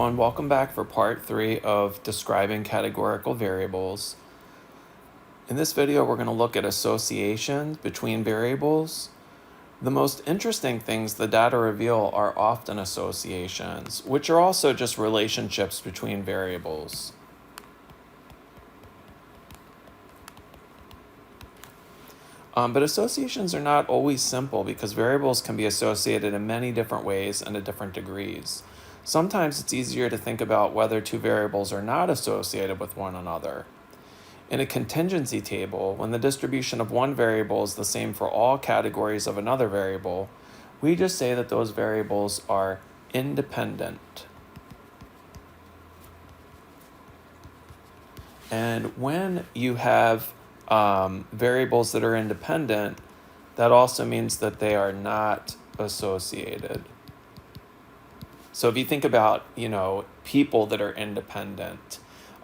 everyone, welcome back for part 3 of describing categorical variables. In this video, we're going to look at associations between variables. The most interesting things the data reveal are often associations, which are also just relationships between variables. But associations are not always simple because variables can be associated in many different ways and at different degrees. Sometimes it's easier to think about whether two variables are not associated with one another. In a contingency table, when the distribution of one variable is the same for all categories of another variable, we just say that those variables are independent. And when you have variables that are independent, that also means that they are not associated. So if you think about, people that are independent,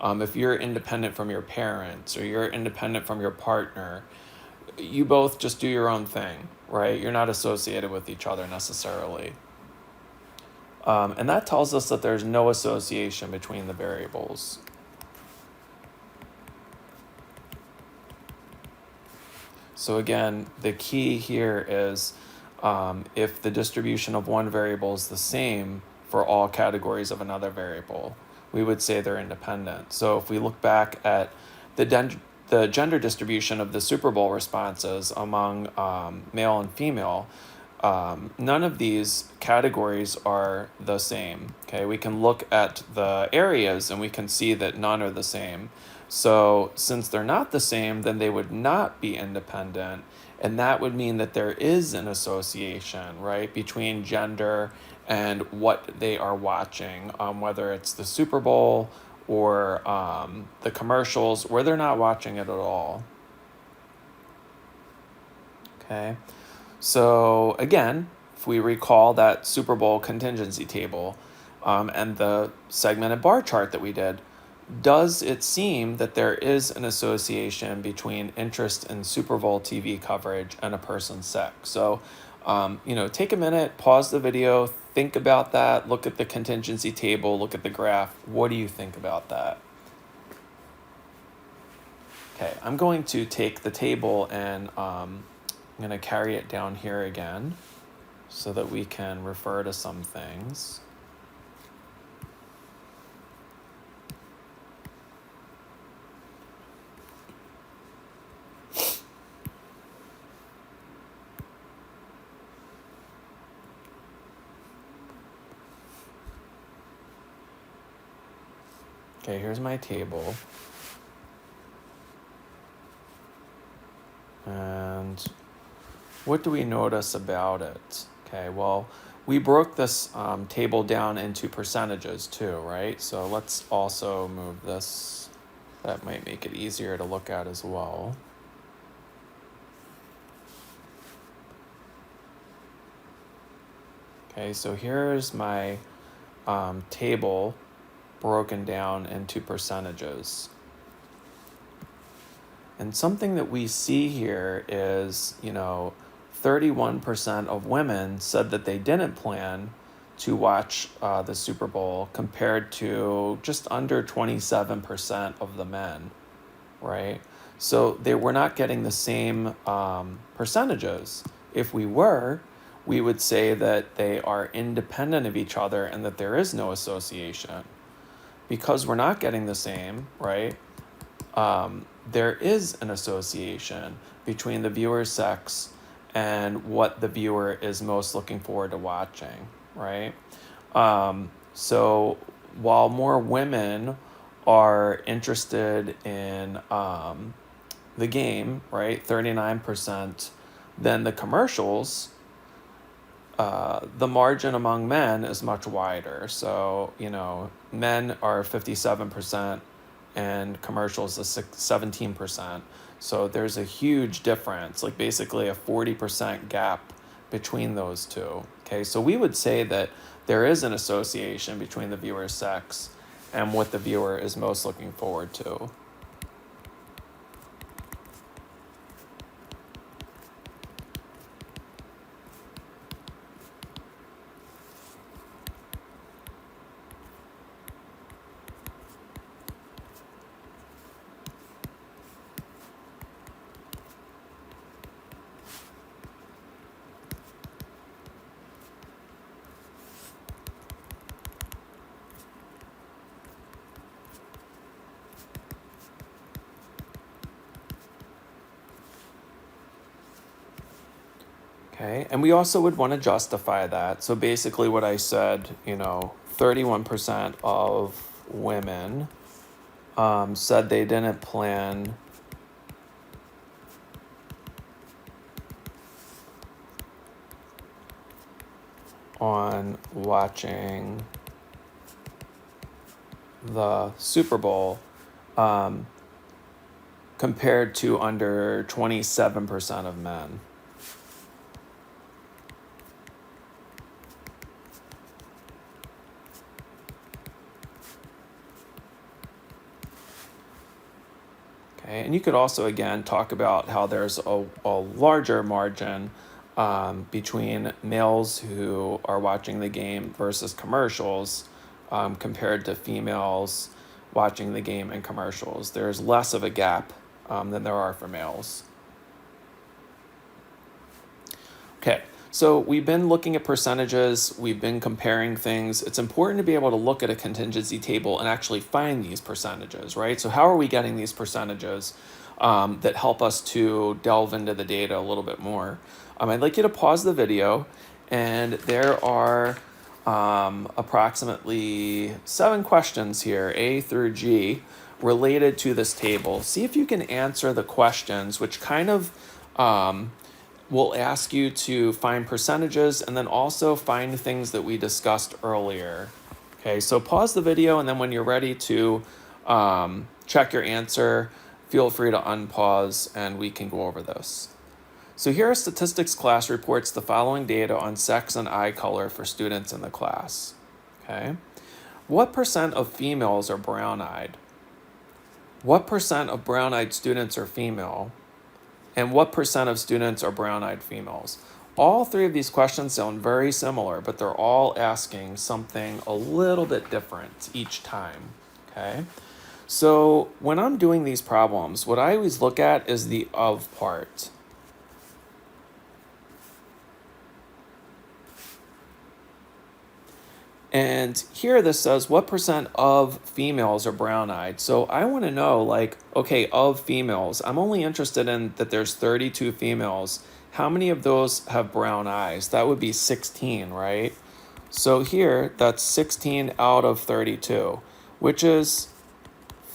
if you're independent from your parents or you're independent from your partner, you both just do your own thing, right? You're not associated with each other necessarily. And that tells us that there's no association between the variables. So again, the key here is if the distribution of one variable is the same for all categories of another variable, we would say they're independent. So if we look back at the gender distribution of the Super Bowl responses among male and female, none of these categories are the same. Okay, we can look at the areas and we can see that none are the same. So since they're not the same, then they would not be independent. And that would mean that there is an association, right, between gender and what they are watching, whether it's the Super Bowl or the commercials, where they're not watching it at all. Okay, so again, if we recall that Super Bowl contingency table and the segmented bar chart that we did, does it seem that there is an association between interest in Super Bowl TV coverage and a person's sex? So, take a minute, pause the video, think about that, look at the contingency table, look at the graph. What do you think about that? Okay, I'm going to take the table and I'm going to carry it down here again so that we can refer to some things. Okay, here's my table. And what do we notice about it? Okay, well, we broke this table down into percentages too, right? So let's also move this. That might make it easier to look at as well. Okay, so here's my table broken down into percentages. And something that we see here is, 31% of women said that they didn't plan to watch the Super Bowl compared to just under 27% of the men, right? So they were not getting the same percentages. If we were, we would say that they are independent of each other and that there is no association. Because we're not getting the same, right? There is an association between the viewer's sex and what the viewer is most looking forward to watching, right? So while more women are interested in the game, right, 39%, than the commercials, the margin among men is much wider. So, men are 57% and commercials is 17%. So there's a huge difference, like basically a 40% gap between those two. Okay, so we would say that there is an association between the viewer's sex and what the viewer is most looking forward to. Okay, and we also would want to justify that. So basically what I said, 31% of women said they didn't plan on watching the Super Bowl um, compared to under 27% of men. Okay, and you could also, again, talk about how there's a larger margin between males who are watching the game versus commercials compared to females watching the game and commercials. There's less of a gap than there are for males. Okay, so we've been looking at percentages, we've been comparing things. It's important to be able to look at a contingency table and actually find these percentages, right? So how are we getting these percentages that help us to delve into the data a little bit more? I'd like you to pause the video, and there are approximately 7 questions here, A through G, related to this table. See if you can answer the questions, which kind of we'll ask you to find percentages and then also find things that we discussed earlier. Okay, so pause the video, and then when you're ready to check your answer, feel free to unpause and we can go over this. So here, our statistics class reports the following data on sex and eye color for students in the class. Okay, what percent of females are brown-eyed? What percent of brown-eyed students are female? And what percent of students are brown-eyed females? All 3 of these questions sound very similar, but they're all asking something a little bit different each time, okay? So when I'm doing these problems, what I always look at is the of part. And here this says, what percent of females are brown-eyed? So I want to know, like, okay, of females, I'm only interested in that there's 32 females. How many of those have brown eyes? That would be 16, right? So here, that's 16 out of 32, which is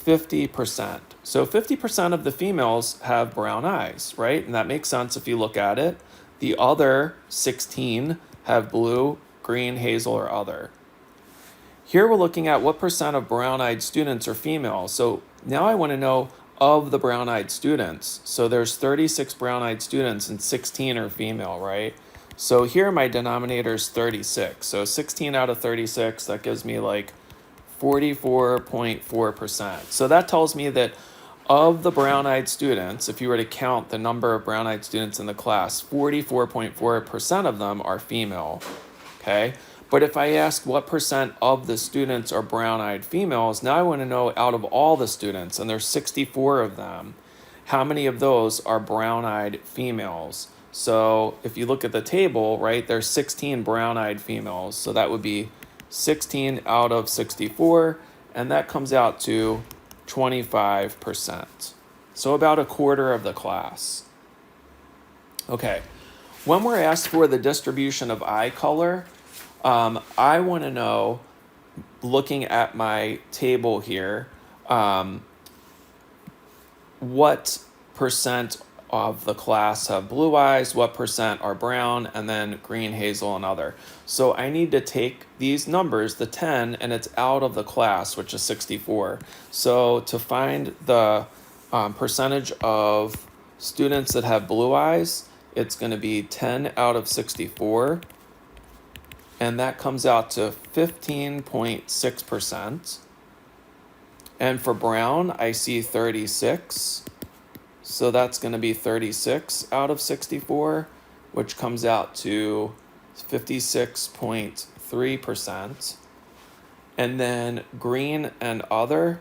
50%. So 50% of the females have brown eyes, right? And that makes sense if you look at it. The other 16 have blue, green, hazel, or other. Here we're looking at what percent of brown-eyed students are female. So now I want to know of the brown-eyed students. So there's 36 brown-eyed students and 16 are female, right? So here my denominator is 36. So 16 out of 36, that gives me like 44.4%. So that tells me that of the brown-eyed students, if you were to count the number of brown-eyed students in the class, 44.4% of them are female, okay? But if I ask what percent of the students are brown-eyed females, now I want to know out of all the students, and there's 64 of them, how many of those are brown-eyed females? So if you look at the table, right, there's 16 brown-eyed females. So that would be 16 out of 64, and that comes out to 25%. So about a quarter of the class. Okay, when we're asked for the distribution of eye color, I want to know, looking at my table here, what percent of the class have blue eyes, what percent are brown, and then green, hazel, and other. So I need to take these numbers, the 10, and it's out of the class, which is 64. So to find the percentage of students that have blue eyes, it's going to be 10 out of 64. And that comes out to 15.6%. And for brown, I see 36. So that's going to be 36 out of 64, which comes out to 56.3%. And then green and other,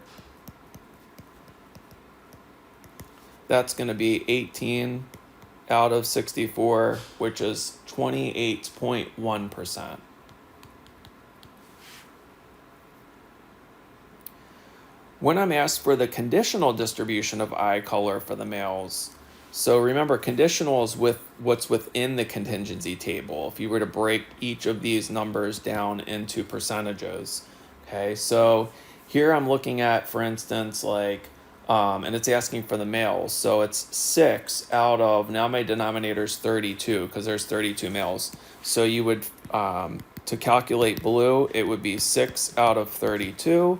that's going to be 18 out of 64, which is 28.1%. When I'm asked for the conditional distribution of eye color for the males, So remember, conditional is with what's within the contingency table. If you were to break each of these numbers down into percentages, okay. So here I'm looking at, for instance, like, and it's asking for the males. So it's 6 out of, now my denominator's 32 because there's 32 males. So you would, to calculate blue, it would be 6 out of 32,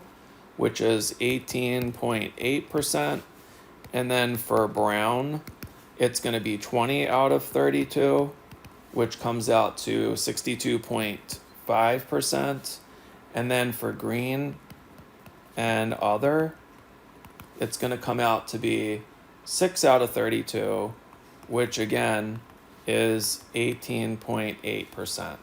which is 18.8%. And then for brown, it's going to be 20 out of 32, which comes out to 62.5%. And then for green and other, it's going to come out to be 6 out of 32, which again is 18.8%.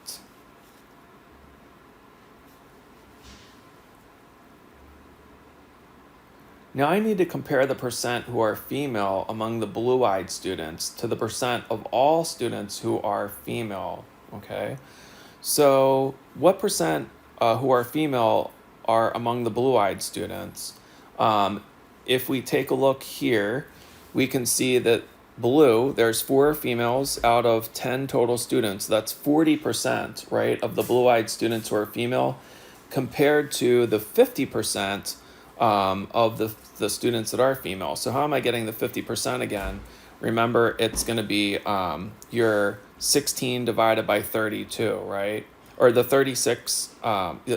Now I need to compare the percent who are female among the blue-eyed students to the percent of all students who are female, okay? So what percent who are female are among the blue-eyed students? If we take a look here, we can see that blue, there's 4 females out of 10 total students. That's 40%, right, of the blue-eyed students who are female, compared to the 50% of the students that are female. So how am I getting the 50% again? Remember, it's going to be your 16 divided by 32, right? Or the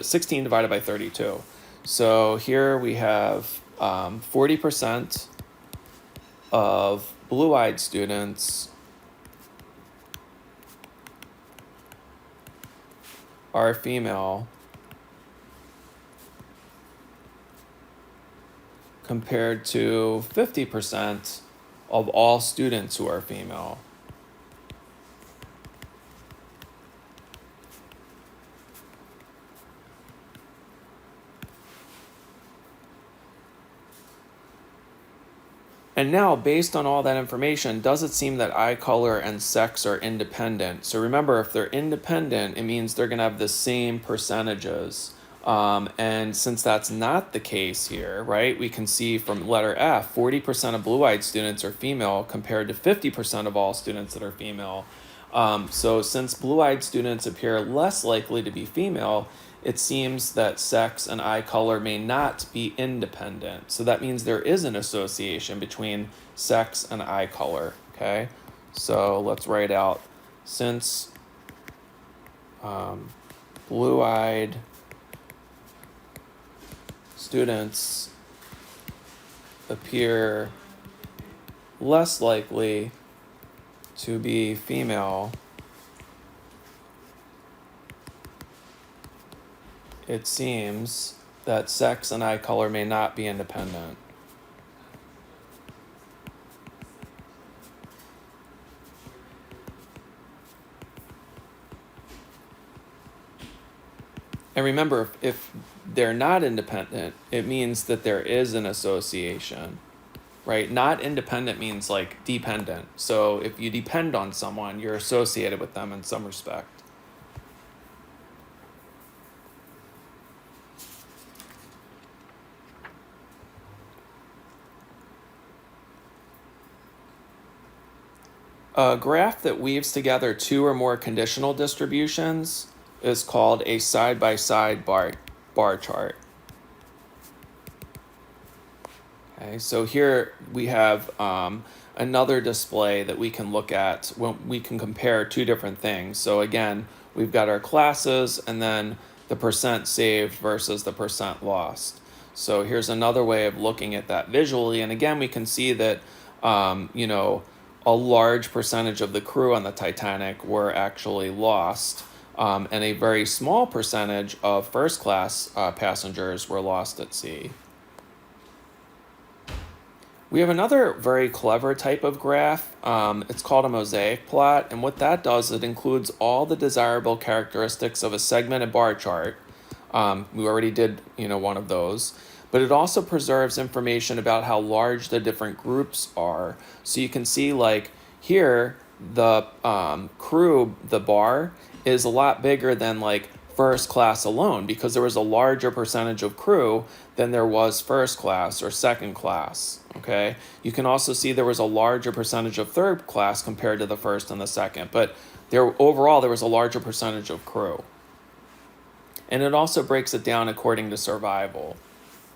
16 divided by 32. So here we have 40% of blue-eyed students are female, compared to 50% of all students who are female. And now, based on all that information, does it seem that eye color and sex are independent? So remember, if they're independent, it means they're going to have the same percentages. And since that's not the case here, right, we can see from letter F, 40% of blue-eyed students are female compared to 50% of all students that are female. So since blue-eyed students appear less likely to be female, it seems that sex and eye color may not be independent. So that means there is an association between sex and eye color, okay? So let's write out, since blue-eyed students appear less likely to be female, it seems that sex and eye color may not be independent. And remember, if they're not independent, it means that there is an association, right? Not independent means like dependent. So if you depend on someone, you're associated with them in some respect. A graph that weaves together 2 or more conditional distributions is called a side-by-side bar chart. Okay, so here we have another display that we can look at when we can compare 2 different things. So again, we've got our classes and then the percent saved versus the percent lost. So here's another way of looking at that visually. And again, we can see that, a large percentage of the crew on the Titanic were actually lost, and a very small percentage of first class passengers were lost at sea. We have another very clever type of graph. It's called a mosaic plot, and what that does, it includes all the desirable characteristics of a segmented bar chart. We already did, one of those. But it also preserves information about how large the different groups are. So you can see, like, here, the crew, the bar, is a lot bigger than, like, first class alone because there was a larger percentage of crew than there was first class or second class, okay? You can also see there was a larger percentage of third class compared to the first and the second, but overall there was a larger percentage of crew. And it also breaks it down according to survival,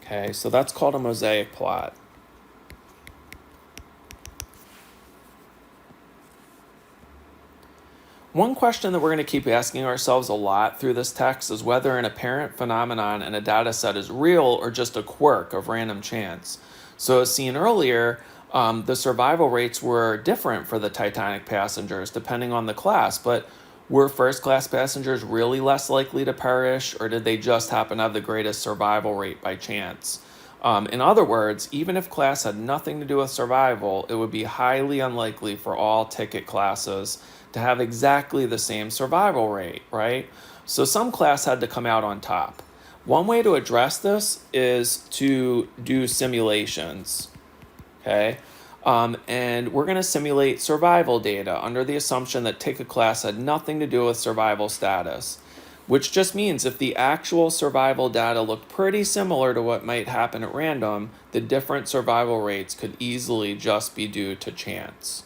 okay? So that's called a mosaic plot. One question that we're going to keep asking ourselves a lot through this text is whether an apparent phenomenon in a data set is real or just a quirk of random chance. So as seen earlier, the survival rates were different for the Titanic passengers depending on the class, but were first class passengers really less likely to perish, or did they just happen to have the greatest survival rate by chance? In other words, even if class had nothing to do with survival, it would be highly unlikely for all ticket classes to have exactly the same survival rate, right? So some class had to come out on top. One way to address this is to do simulations, okay? And we're going to simulate survival data under the assumption that ticket class had nothing to do with survival status, which just means if the actual survival data looked pretty similar to what might happen at random, the different survival rates could easily just be due to chance.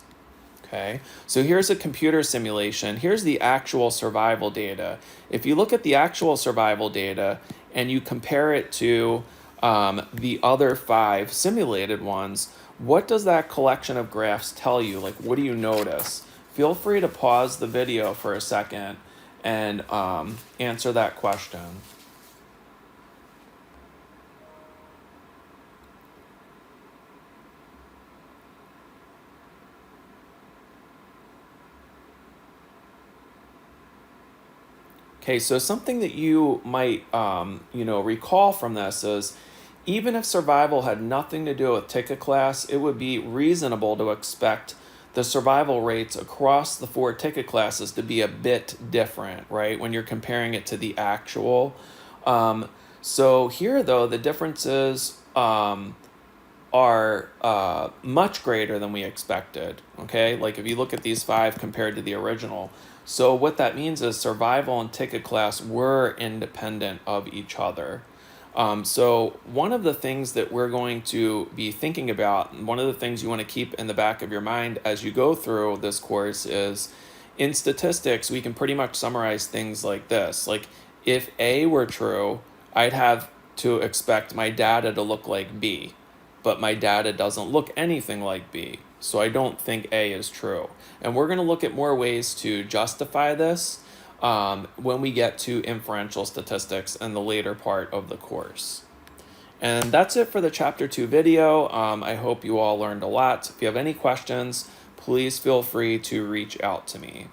Okay, so here's a computer simulation. Here's the actual survival data. If you look at the actual survival data and you compare it to the other 5 simulated ones, what does that collection of graphs tell you? Like, what do you notice? Feel free to pause the video for a second and answer that question. Okay, so something that you might, recall from this is even if survival had nothing to do with ticket class, it would be reasonable to expect the survival rates across the 4 ticket classes to be a bit different, right? When you're comparing it to the actual. So here, though, the differences are much greater than we expected, okay? Like if you look at these 5 compared to the original. So what that means is survival and ticket class were independent of each other. So one of the things that we're going to be thinking about, one of the things you want to keep in the back of your mind as you go through this course is in statistics, we can pretty much summarize things like this. Like if A were true, I'd have to expect my data to look like B, but my data doesn't look anything like B. So I don't think A is true. And we're going to look at more ways to justify this when we get to inferential statistics in the later part of the course. And that's it for the Chapter 2 video. I hope you all learned a lot. If you have any questions, please feel free to reach out to me.